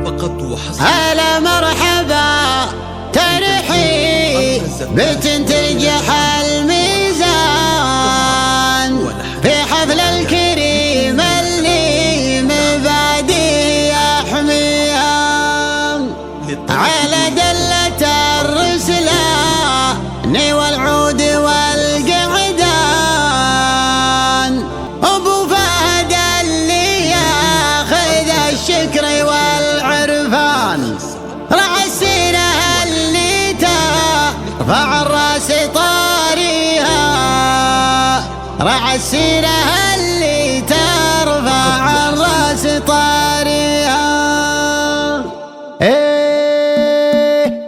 فقط وحسب. هلا مرحبا ترحيب بتنتجح الميزان في حفل الكريم اللي مبادئ يحميها على دلة الرسلان والعود والقعدان. أبو فهد اللي ياخذ الشكر والعرفان رعى السيرة اللي ترفع الراس طاريها، رعى السيرة اللي ترفع الراس طاريها.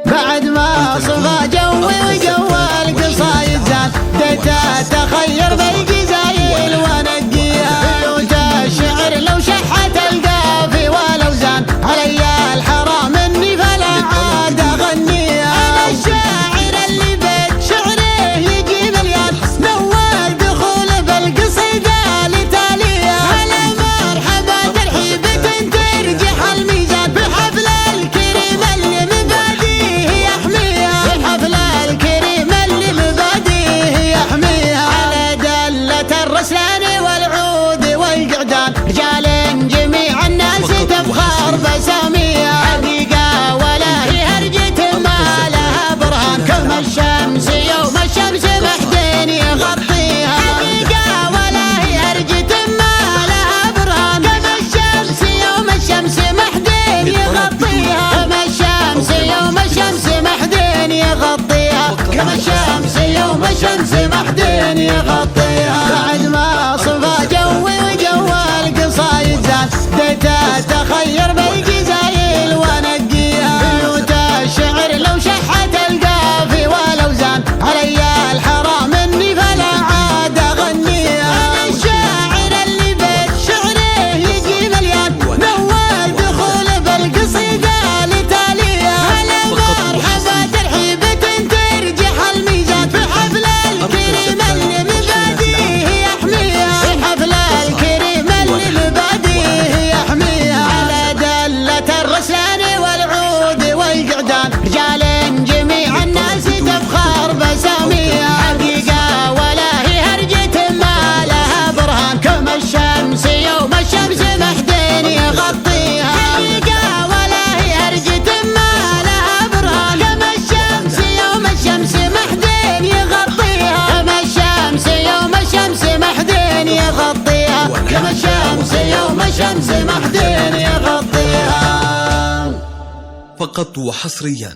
بعد ما صفى جوي وجو القصايد زاد بديت اتخير بالجزايل ونقيها. بيوت الشعر لو شحت القافي والاوزان علي الحرام اني فلا عاد اغنيها. انا الشاعر اللي بيت شعره يجي مليان نوال دخول بالقصيده لتاليها. هلا مرحبا ترحيبة ترجح الميزان بحفل الكريم اللي مبادئه يحميها، بحفل الكريم اللي مبادئه يحميها. على دلة الرسلان والعود والقعدان رجال جميع الناس تفخر بساميها. حقيقة ولا هي هرجة ما لها برهان كما الشمس يوم الشمس محدين يغطيها. حقيقة ولا هي هرجة ما لها برهان كما الشمس يوم الشمس محدين يغطيها. كما الشمس يوم الشمس محدين يغطيها، كما الشمس يوم الشمس محدين يغطيها. بعد ما صفى جوي وجو القصايد زاد بديت اتخير بالجزايل ونقيها. بيوت الشعر لو شحت القافي والاوزان علي الحرام اني فلا عاد اغنيها. انا الشاعر اللي بيت شعره يجي مليان نوال دخول بالقصيده لتاليها. هلا مرحبا ترحيبة ترجح الميزان بحفل الكريم اللي مبادئه يحميها، بحفل الكريم اللي مبادئه يحميها. على دلة الرسلان والعود والقعدان رجال جميع الناس تفخر بساميها. حقيقة ولا هي هرجة ما لها برهان كما الشمس يوم الشمس محدين يغطيها. حقيقة ولا هي هرجة ما لها برهان كما الشمس يوم الشمس محدين يغطيها. كما الشمس يوم الشمس محدين يغطيها، كما الشمس يوم الشمس محدين يغطيها. فقط وحصريا